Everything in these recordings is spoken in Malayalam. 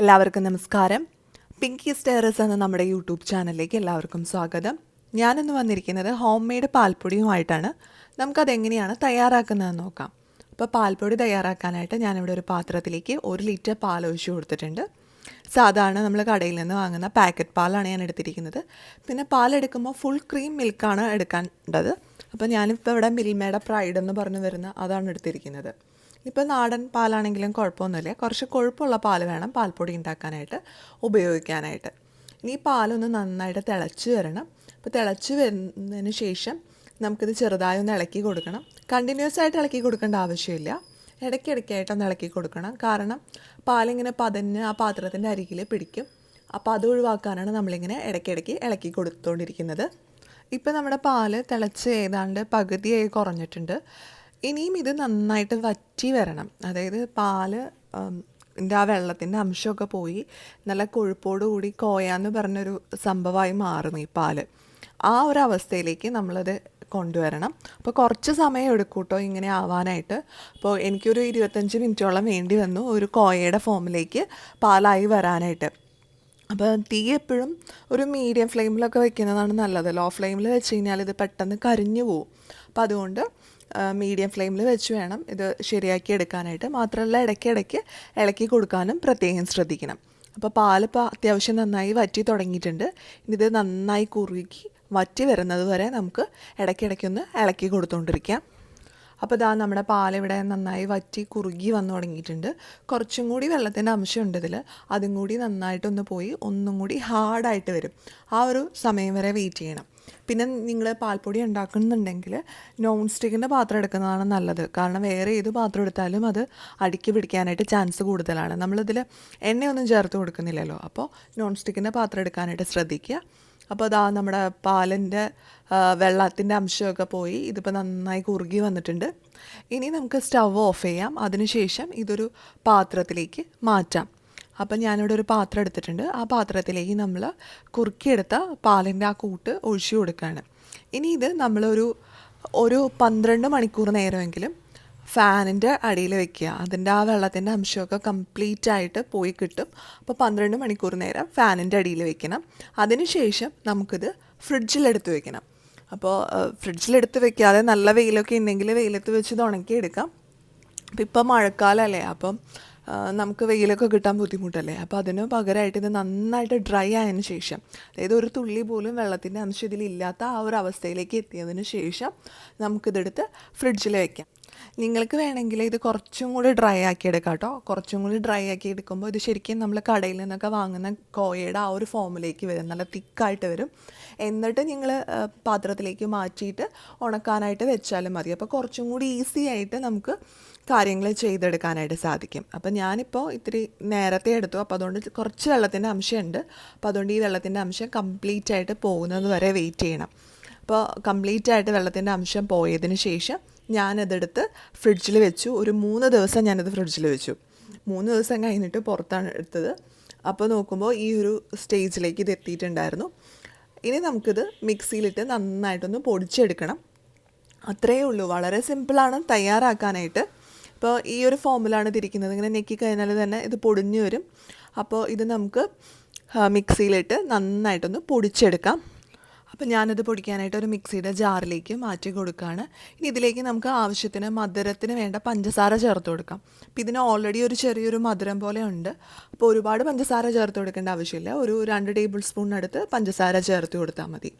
എല്ലാവർക്കും നമസ്കാരം. പിങ്കി സ്റ്റേറസ് എന്ന നമ്മുടെ യൂട്യൂബ് ചാനലിലേക്ക് എല്ലാവർക്കും സ്വാഗതം. ഞാനിന്ന് വന്നിരിക്കുന്നത് ഹോം മെയ്ഡ് പാൽപ്പൊടിയുമായിട്ടാണ്. നമുക്കതെങ്ങനെയാണ് തയ്യാറാക്കുന്നതെന്ന് നോക്കാം. അപ്പോൾ പാൽപ്പൊടി തയ്യാറാക്കാനായിട്ട് ഞാനിവിടെ ഒരു പാത്രത്തിലേക്ക് 1 ലിറ്റർ പാൽ ഒഴിച്ചു കൊടുത്തിട്ടുണ്ട്. സാധാരണ നമ്മൾ കടയിൽ നിന്ന് വാങ്ങുന്ന പാക്കറ്റ് പാലാണ് ഞാൻ എടുത്തിരിക്കുന്നത്. പിന്നെ പാലെടുക്കുമ്പോൾ ഫുൾ ക്രീം മിൽക്കാണ് എടുക്കേണ്ടത്. അപ്പോൾ ഞാനിപ്പോൾ ഇവിടെ മിൽമയുടെ പ്രൈഡ് എന്ന് പറഞ്ഞു വരുന്ന അതാണ് എടുത്തിരിക്കുന്നത്. ഇപ്പോൾ നാടൻ പാലാണെങ്കിലും കുഴപ്പമൊന്നുമില്ല, കുറച്ച് കൊഴുപ്പുള്ള പാൽ വേണം പാൽപ്പൊടി ഉണ്ടാക്കാനായിട്ട് ഉപയോഗിക്കാനായിട്ട്. ഇനി പാലൊന്ന് നന്നായിട്ട് തിളച്ച് വരണം. അപ്പോൾ തിളച്ച് വരുന്നതിന് ശേഷം നമുക്കിത് ചെറുതായി ഒന്ന് ഇളക്കി കൊടുക്കണം. കണ്ടിന്യൂസ് ആയിട്ട് ഇളക്കി കൊടുക്കേണ്ട ആവശ്യമില്ല, ഇടയ്ക്കിടയ്ക്കായിട്ടൊന്ന് ഇളക്കി കൊടുക്കണം. കാരണം പാലിങ്ങനെ പതഞ്ഞ് ആ പാത്രത്തിൻ്റെ അരികിൽ പിടിക്കും. അപ്പോൾ അത് ഒഴിവാക്കാനാണ് നമ്മളിങ്ങനെ ഇടയ്ക്കിടയ്ക്ക് ഇളക്കി കൊടുത്തുകൊണ്ടിരിക്കുന്നത്. ഇപ്പോൾ നമ്മുടെ പാല് തിളച്ച് ഏതാണ്ട് പകുതിയായി കുറഞ്ഞിട്ടുണ്ട്. ഇനിയും ഇത് നന്നായിട്ട് വറ്റി വരണം. അതായത് പാല് ആ വെള്ളത്തിൻ്റെ അംശമൊക്കെ പോയി നല്ല കൊഴുപ്പോടുകൂടി കോയാന്ന് പറഞ്ഞൊരു സംഭവമായി മാറും ഈ പാല്. ആ ഒരു അവസ്ഥയിലേക്ക് നമ്മളത് കൊണ്ടുവരണം. അപ്പോൾ കുറച്ച് സമയം എടുക്കും കേട്ടോ ഇങ്ങനെ ആവാനായിട്ട്. അപ്പോൾ എനിക്കൊരു 25 മിനിറ്റോളം വേണ്ടി വന്നു ഒരു കോയയുടെ ഫോമിലേക്ക് പാലായി വരാനായിട്ട്. അപ്പോൾ തീ എപ്പോഴും ഒരു മീഡിയം ഫ്ലെയിമിലൊക്കെ വെക്കുന്നതാണ് നല്ലത്. ലോ ഫ്ലെയിമിൽ വെച്ച് കഴിഞ്ഞാൽ ഇത് പെട്ടെന്ന് കരിഞ്ഞു പോവും. അപ്പോൾ അതുകൊണ്ട് മീഡിയം ഫ്ലെയിമിൽ വെച്ച് വേണം ഇത് ശരിയാക്കി എടുക്കാനായിട്ട്. മാത്രമല്ല ഇടയ്ക്കിടയ്ക്ക് ഇളക്കി കൊടുക്കാനും പ്രത്യേകം ശ്രദ്ധിക്കണം. അപ്പോൾ പാലിപ്പോൾ അത്യാവശ്യം നന്നായി വറ്റി തുടങ്ങിയിട്ടുണ്ട്. ഇനി ഇത് നന്നായി കുറുകി വറ്റി വരുന്നത് വരെ നമുക്ക് ഇടയ്ക്കിടയ്ക്കൊന്ന് ഇളക്കി കൊടുത്തുകൊണ്ടിരിക്കാം. അപ്പോൾ ഇതാ നമ്മുടെ പാലിവിടെ നന്നായി വറ്റി കുറുകി വന്നു തുടങ്ങിയിട്ടുണ്ട്. കുറച്ചും കൂടി വെള്ളത്തിൻ്റെ അംശമുണ്ട് ഇതിൽ. അതും കൂടി നന്നായിട്ടൊന്ന് പോയി ഒന്നും കൂടി ഹാർഡായിട്ട് വരും. ആ ഒരു സമയം വരെ വെയിറ്റ് ചെയ്യണം. പിന്നെ നിങ്ങൾ പാൽപ്പൊടി ഉണ്ടാക്കുന്നുണ്ടെങ്കിൽ നോൺ സ്റ്റിക്കിൻ്റെ പാത്രം എടുക്കുന്നതാണ് നല്ലത്. കാരണം വേറെ ഏത് പാത്രം എടുത്താലും അത് അടുക്കി പിടിക്കാനായിട്ട് ചാൻസ് കൂടുതലാണ്. നമ്മളിതിൽ എണ്ണയൊന്നും ചേർത്ത് കൊടുക്കുന്നില്ലല്ലോ. അപ്പോൾ നോൺ സ്റ്റിക്കിൻ്റെ പാത്രം എടുക്കാനായിട്ട് ശ്രദ്ധിക്കുക. അപ്പോൾ അതാ നമ്മുടെ പാലിൻ്റെ വെള്ളത്തിൻ്റെ അംശമൊക്കെ പോയി ഇതിപ്പോൾ നന്നായി കുറുകി വന്നിട്ടുണ്ട്. ഇനി നമുക്ക് സ്റ്റവ് ഓഫ് ചെയ്യാം. അതിനുശേഷം ഇതൊരു പാത്രത്തിലേക്ക് മാറ്റാം. അപ്പം ഞാനിവിടെ ഒരു പാത്രം എടുത്തിട്ടുണ്ട്. ആ പാത്രത്തിലേക്ക് നമ്മൾ കുറുക്കിയെടുത്ത പാലിൻ്റെ ആ കൂട്ട് ഒഴിച്ചു കൊടുക്കുകയാണ്. ഇനി ഇത് നമ്മളൊരു 12 മണിക്കൂർ നേരമെങ്കിലും ഫാനിൻ്റെ അടിയിൽ വെക്കുക. അതിൻ്റെ ആ വെള്ളത്തിൻ്റെ അംശമൊക്കെ കംപ്ലീറ്റ് ആയിട്ട് പോയി കിട്ടും. അപ്പോൾ 12 മണിക്കൂർ നേരം ഫാനിൻ്റെ അടിയിൽ വെക്കണം. അതിനുശേഷം നമുക്കിത് ഫ്രിഡ്ജിലെടുത്ത് വെക്കണം. അപ്പോൾ ഫ്രിഡ്ജിലെടുത്ത് വെക്കാതെ നല്ല വെയിലൊക്കെ ഉണ്ടെങ്കിൽ വെയിലത്ത് വെച്ച് ഇത് ഉണക്കിയെടുക്കാം. അപ്പോൾ ഇപ്പം മഴക്കാലമല്ലേ, അപ്പം നമുക്ക് വെയിലൊക്കെ കിട്ടാൻ ബുദ്ധിമുട്ടല്ലേ. അപ്പോൾ അതിന് പകരമായിട്ട് ഇത് നന്നായിട്ട് ഡ്രൈ ആയതിനു ശേഷം, അതായത് ഒരു തുള്ളി പോലും വെള്ളത്തിൻ്റെ അംശം ഇതിലില്ലാത്ത ആ ഒരു അവസ്ഥയിലേക്ക് എത്തിയതിന് ശേഷം നമുക്കിതെടുത്ത് ഫ്രിഡ്ജിൽ വയ്ക്കാം. നിങ്ങൾക്ക് വേണമെങ്കിൽ ഇത് കുറച്ചും കൂടി ഡ്രൈ ആക്കി എടുക്കാം കേട്ടോ. കുറച്ചും കൂടി ഡ്രൈ ആക്കി എടുക്കുമ്പോൾ ഇത് ശരിക്കും നമ്മൾ കടയിൽ നിന്നൊക്കെ വാങ്ങുന്ന കോയയുടെ ആ ഒരു ഫോമിലേക്ക് വരും, നല്ല തിക്കായിട്ട് വരും. എന്നിട്ട് നിങ്ങൾ പാത്രത്തിലേക്ക് മാറ്റിയിട്ട് ഉണക്കാനായിട്ട് വെച്ചാലും മതി. അപ്പോൾ കുറച്ചും കൂടി ഈസി ആയിട്ട് നമുക്ക് കാര്യങ്ങൾ ചെയ്തെടുക്കാനായിട്ട് സാധിക്കും. അപ്പം ഞാനിപ്പോൾ ഇത്തിരി നേരത്തെ എടുത്തു. അപ്പോൾ അതുകൊണ്ട് കുറച്ച് വെള്ളത്തിൻ്റെ അംശമുണ്ട്. അപ്പോൾ അതുകൊണ്ട് ഈ വെള്ളത്തിൻ്റെ അംശം കംപ്ലീറ്റ് ആയിട്ട് പോകുന്നത് വരെ വെയിറ്റ് ചെയ്യണം. അപ്പോൾ കംപ്ലീറ്റ് ആയിട്ട് വെള്ളത്തിൻ്റെ അംശം പോയതിന് ശേഷം ഞാനതെടുത്ത് ഫ്രിഡ്ജിൽ വെച്ചു. ഒരു 3 ദിവസം ഞാനത് ഫ്രിഡ്ജിൽ വെച്ചു. 3 ദിവസം കഴിഞ്ഞിട്ട് പുറത്താണ് എടുത്തത്. അപ്പോൾ നോക്കുമ്പോൾ ഈ ഒരു സ്റ്റേജിലേക്ക് ഇത് എത്തിയിട്ടുണ്ടായിരുന്നു. ഇനി നമുക്കിത് മിക്സിയിലിട്ട് നന്നായിട്ടൊന്ന് പൊടിച്ചെടുക്കണം. അത്രയേ ഉള്ളൂ. വളരെ സിമ്പിളാണ് തയ്യാറാക്കാനായിട്ട്. ഇപ്പോൾ ഈ ഒരു ഫോമിലാണ് ഇതിരിക്കുന്നത്. ഇങ്ങനെ ഞെക്കി കഴിഞ്ഞാൽ തന്നെ ഇത് പൊടിഞ്ഞു വരും. അപ്പോൾ ഇത് നമുക്ക് മിക്സിയിലിട്ട് നന്നായിട്ടൊന്ന് പൊടിച്ചെടുക്കാം. അപ്പോൾ ഞാനത് പൊടിക്കാനായിട്ട് ഒരു മിക്സിയുടെ ജാറിലേക്ക് മാറ്റി കൊടുക്കുകയാണ്. ഇനി ഇതിലേക്ക് നമുക്ക് ആവശ്യത്തിന് മധുരത്തിന് വേണ്ട പഞ്ചസാര ചേർത്ത് കൊടുക്കാം. അപ്പോൾ ഇതിന് ഓൾറെഡി ഒരു ചെറിയൊരു മധുരം പോലെ ഉണ്ട്. അപ്പോൾ ഒരുപാട് പഞ്ചസാര ചേർത്ത് കൊടുക്കേണ്ട ആവശ്യമില്ല. ഒരു 2 ടേബിൾ സ്പൂണിനടുത്ത് പഞ്ചസാര ചേർത്ത് കൊടുത്താൽ മതി.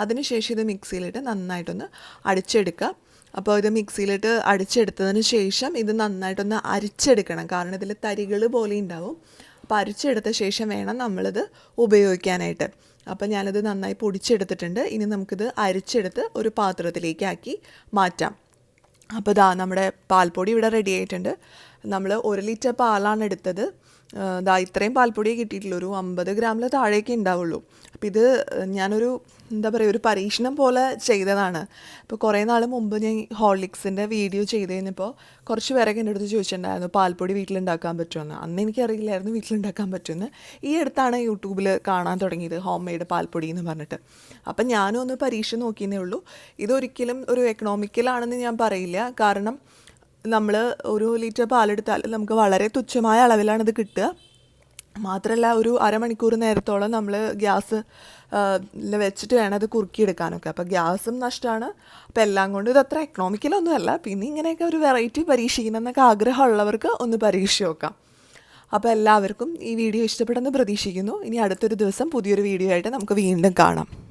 അതിനുശേഷം ഇത് മിക്സിയിലിട്ട് നന്നായിട്ടൊന്ന് അടിച്ചെടുക്കുക. അപ്പോൾ ഇത് മിക്സിയിലിട്ട് അടിച്ചെടുത്തതിന് ശേഷം ഇത് നന്നായിട്ടൊന്ന് അരിച്ചെടുക്കണം. കാരണം ഇതിൽ തരികൾ പോലെ ഉണ്ടാവും. അപ്പോൾ അരിച്ചെടുത്ത ശേഷം വേണം നമ്മളിത് ഉപയോഗിക്കാനായിട്ട്. അപ്പോൾ ഞാനത് നന്നായി പൊടിച്ചെടുത്തിട്ടുണ്ട്. ഇനി നമുക്കിത് അരിച്ചെടുത്ത് ഒരു പാത്രത്തിലേക്കാക്കി മാറ്റാം. അപ്പോൾ ഇതാ നമ്മുടെ പാൽപ്പൊടി ഇവിടെ റെഡി ആയിട്ടുണ്ട്. നമ്മൾ 1 ലിറ്റർ പാലാണ് എടുത്തത്. ഇത്രയും പാൽപ്പൊടിയെ കിട്ടിയിട്ടില്ല, ഒരു 50 ഗ്രാമിൽ താഴേക്ക് ഉണ്ടാവുള്ളൂ. അപ്പോൾ ഇത് ഞാനൊരു ഒരു പരീക്ഷണം പോലെ ചെയ്തതാണ്. ഇപ്പോൾ കുറേ നാൾ മുമ്പ് ഞാൻ ഹോർലിക്സിൻ്റെ വീഡിയോ ചെയ്ത് കഴിഞ്ഞപ്പോൾ കുറച്ച് പേരൊക്കെ എൻ്റെ അടുത്ത് ചോദിച്ചിട്ടുണ്ടായിരുന്നു പാൽപ്പൊടി വീട്ടിലുണ്ടാക്കാൻ പറ്റുമെന്ന്. അന്ന് എനിക്കറിയില്ലായിരുന്നു വീട്ടിലുണ്ടാക്കാൻ പറ്റുമെന്ന്. ഈ അടുത്താണ് യൂട്യൂബിൽ കാണാൻ തുടങ്ങിയത് ഹോം മെയ്ഡ് പാൽപ്പൊടി എന്ന് പറഞ്ഞിട്ട്. അപ്പം ഞാനും ഒന്ന് പരീക്ഷ നോക്കിയെന്നേ ഉള്ളൂ. ഇതൊരിക്കലും ഒരു എക്കണോമിക്കലാണെന്ന് ഞാൻ പറയില്ല. കാരണം നമ്മൾ 1 ലിറ്റർ പാലെടുത്താൽ നമുക്ക് വളരെ തുച്ഛമായ അളവിലാണ് ഇത് കിട്ടുക. മാത്രമല്ല ഒരു അരമണിക്കൂർ നേരത്തോളം നമ്മൾ ഗ്യാസ് വെച്ചിട്ട് വേണം അത് കുറുക്കിയെടുക്കാനൊക്കെ. അപ്പോൾ ഗ്യാസും നഷ്ടമാണ്. അപ്പോൾ എല്ലാം കൊണ്ടും ഇത് അത്ര എക്കണോമിക്കലൊന്നുമല്ല. പിന്നെ ഇങ്ങനെയൊക്കെ ഒരു വെറൈറ്റി പരീക്ഷിക്കണം എന്നൊക്കെ ആഗ്രഹമുള്ളവർക്ക് ഒന്ന് പരീക്ഷിച്ച് നോക്കാം. അപ്പോൾ എല്ലാവർക്കും ഈ വീഡിയോ ഇഷ്ടപ്പെടുമെന്ന് പ്രതീക്ഷിക്കുന്നു. ഇനി അടുത്തൊരു ദിവസം പുതിയൊരു വീഡിയോ ആയിട്ട് നമുക്ക് വീണ്ടും കാണാം.